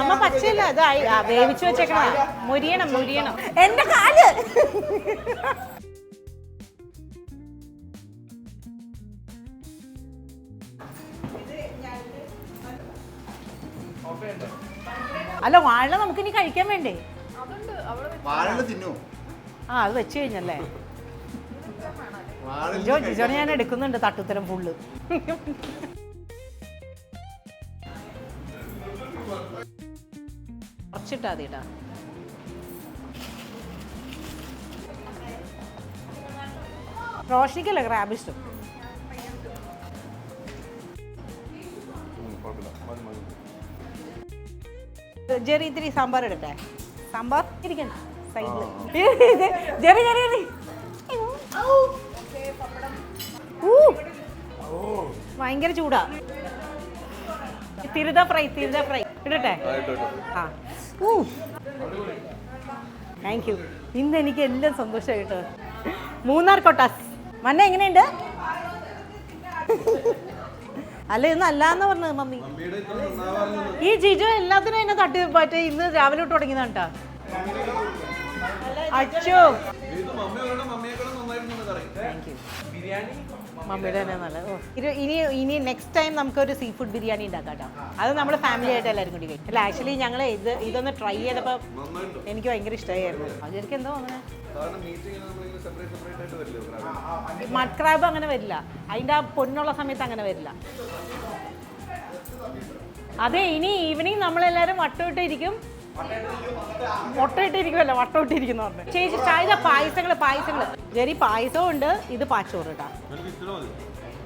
അമ്മ പച്ചയല്ല ഇത് വേവിച്ചു വെച്ചേക്കണ മുരിയണം എന്റെ കാല്. അല്ല വാഴ നമുക്ക് ഇനി കഴിക്കാൻ വേണ്ടേ? അത് വെച്ച് കഴിഞ്ഞല്ലേ? ജിജോനെ ഞാൻ എടുക്കുന്നുണ്ട് തട്ടുത്തരം ഫുള്ള്. കുറച്ചിട്ടാ മതിട്ടാ. റോഷിക്കല്ലേ ക്രാബ് ഇഷ്ടം? ജെറി ഇത്തിരി സാമ്പാർ എടുക്കട്ടെ? സാമ്പാർ ഇരിക്കണ്ട സൈഡില്. ജെറി ഭയങ്കര ചൂടാ. തിരുത ഫ്രൈ ഇടട്ടെ? ആ താങ്ക് യു. ഇന്ന് എനിക്ക് എല്ലാം സന്തോഷമായിട്ടോ. മൂന്നാർ കൊട്ടാസ് മന്ന എങ്ങനെയുണ്ട്? അല്ല ഇന്ന് അല്ലാന്ന് പറഞ്ഞത് മമ്മി. ഈ ജിജു എല്ലാത്തിനും എന്നെ തട്ടി പറ്റേ ഇന്ന് രാവിലെ തൊട്ട് തുടങ്ങിയതാണ് കേട്ടോ. അച്ചോ മമ്മിയുടെ തന്നെ നല്ല. ഇനി നെക്സ്റ്റ് ടൈം നമുക്കൊരു സീ ഫുഡ് ബിരിയാണി ഉണ്ടാക്കാം കേട്ടോ. അത് നമ്മൾ ഫാമിലി ആയിട്ട് എല്ലാവരും കൂടി കഴിക്കും. അല്ല ആക്ച്വലി ഞങ്ങൾ ഇതൊന്ന് ട്രൈ ചെയ്തപ്പോൾ എനിക്ക് ഭയങ്കര ഇഷ്ടമായിരുന്നു. അതിലേക്ക് എന്തോ അങ്ങനെ മഡ് ക്രാബ് അങ്ങനെ വരില്ല. അതിൻ്റെ ആ പൊന്നുള്ള സമയത്ത് അങ്ങനെ വരില്ല. അതെ ഇനി ഈവനിങ് നമ്മളെല്ലാവരും വട്ടമിട്ടിരിക്കും. വട്ടമിട്ടിരിക്കുന്നു പറഞ്ഞു. ചേച്ചി ചായ പായസങ്ങള് ജെറി പായസവും ഉണ്ട്. ഇത് പാച്ചോറ് കേട്ടോ.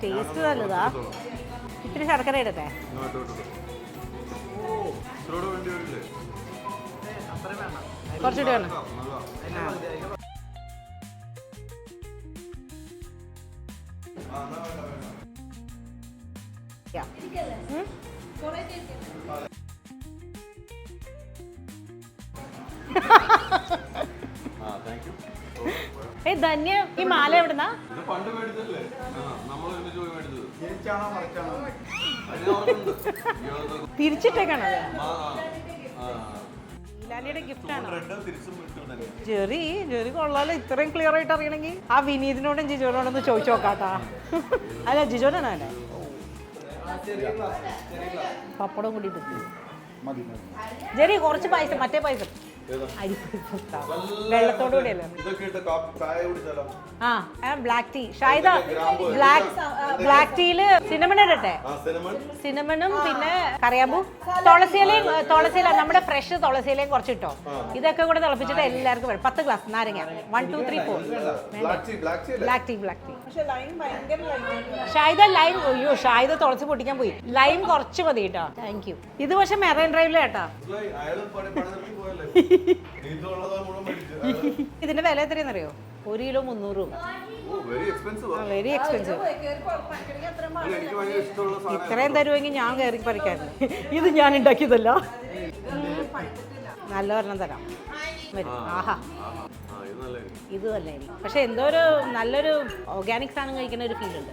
ടേസ്റ്റ് നല്ലതാ. ഇത്തിരി ശർക്കര ഇടട്ടെ? കുറച്ചുകൂടി വേണം. ധന്യ ഈ മാല എവിടുന്നാ? തിരിച്ചിട്ടേക്കാണ്. ഗിഫ്റ്റ് ആണ്. ജെറി കൊള്ളാലോ. ഇത്രയും ക്ലിയർ ആയിട്ട് അറിയണമെങ്കിൽ ആ വിനീതിനോടും ജിജോനോടൊന്ന് ചോദിച്ചു നോക്കാട്ടാ. അല്ല ജിജോനാണ് അല്ലേ? പപ്പടം കൂടി ജെറി കുറച്ച് പായസം, മറ്റേ പായസം വെള്ളത്തോടു കൂടിയല്ലേ? ആ ബ്ലാക്ക് ടീ. ഷായിദ ബ്ലാക്ക് ടീയില് സിനമൺ ഇടട്ടെ? സിനമണും പിന്നെ കറിയാമ്പൂ, തുളസിയില നമ്മുടെ ഫ്രഷ് തുളസിയിലയും കുറച്ച് ഇട്ടോ. ഇതൊക്കെ കൂടെ തിളപ്പിച്ചിട്ട് എല്ലാവർക്കും വേണം. 10 ഗ്ലാസ് നാരങ്ങ. 1 2 3 4 ബ്ലാക്ക് ടീ. ഷായിദ ലൈം. അയ്യോ ഷായിദ തുളസി പൊട്ടിക്കാൻ പോയി. ലൈം കുറച്ച് മതി കേട്ടോ. Thank you. ഇത് പക്ഷെ മെറൈൻ ഡ്രൈവിലെ കേട്ടോ. ഇതിന്റെ വില എത്രയാണെന്നറിയോ? 1 കിലോ 300 രൂപ. Very expensive. ഇത്രയും തരുമെങ്കിൽ ഞാൻ കയറി പറിക്കായിരുന്നു. ഇത് ഞാൻ ഉണ്ടാക്കിയതല്ല. നല്ല ഒരെണ്ണം തരാം. ആഹാ ഇത് തന്നെ. പക്ഷെ എന്തോ ഒരു നല്ലൊരു ഓർഗാനിക് സാധനം കഴിക്കുന്ന ഒരു ഫീൽ ഉണ്ട്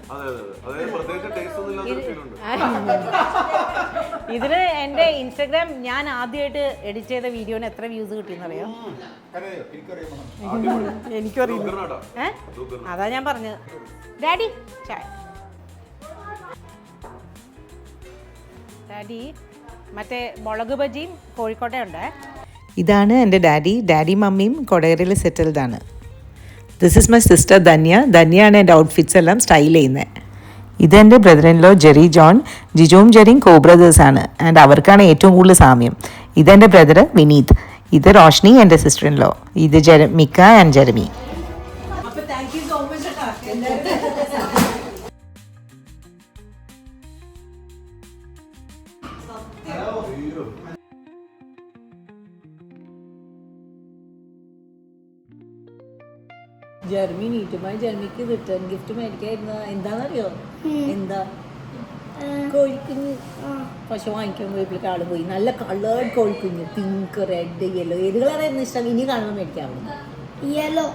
ഇതിന്. എൻ്റെ ഇൻസ്റ്റഗ്രാം ഞാൻ ആദ്യമായിട്ട് എഡിറ്റ് ചെയ്ത വീഡിയോന് എത്ര വ്യൂസ് കിട്ടിയെന്നറിയോ? എനിക്കറിയില്ല. അതാ ഞാൻ പറഞ്ഞത്. ഡാഡി മറ്റേ മുളക് ബജിയും കോഴിക്കോട്ടെ ഉണ്ട്. ഇതാണ് എൻ്റെ ഡാഡി മമ്മിയും കൊടകരയിൽ സെറ്റിൽഡ് ആണ്. ദിസ് ഇസ് മൈ സിസ്റ്റർ ധന്യയാണ് എൻ്റെ ഔട്ട്ഫിറ്റ്സ് എല്ലാം സ്റ്റൈൽ ചെയ്യുന്നത്. ഇതെൻ്റെ brother in law Jerry John. ജിജോയും ജെറിയും കോ ബ്രദേഴ്സാണ്. ആൻഡ് അവർക്കാണ് ഏറ്റവും കൂടുതൽ സാമ്യം. ഇതെൻ്റെ ബ്രദർ വിനീത്. ഇത് റോഷ്നി എൻ്റെ സിസ്റ്റർ ഇൻ ലോ. ഇത് മിക്ക ആൻഡ് ജെറമി. ജർമ്മി നീറ്റുമായി ജർമ്മിക്ക് റിട്ടേൺ ഗിഫ്റ്റ് മേടിക്കായിരുന്നു. എന്താണെന്നറിയോ? എന്താ? കോഴിക്കുഞ്ഞ്. പക്ഷെ വാങ്ങിക്കാൻ പോയപ്പോഴേക്ക് ആള് പോയി. നല്ല കളേർഡ് കോഴിക്കുഞ്ഞ്. Pink, red, yellow. ഏത് കളറായിരുന്നു ഇഷ്ടം? ഇനി കാണുമ്പോൾ മേടിക്കാവുന്നു. യെല്ലോ.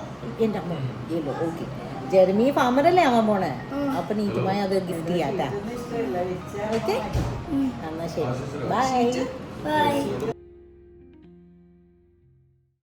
എൻ്റെ അമ്മ യെല്ലോ. ഓക്കെ. ജെർമി ഫാമറല്ലേ ആവാൻ പോണേ. അപ്പൊ നീറ്റുമായി അത് ഗിഫ്റ്റ് ചെയ്യാട്ടാ. ഓക്കെ എന്നാ ശരി. ബൈ. ബൈ.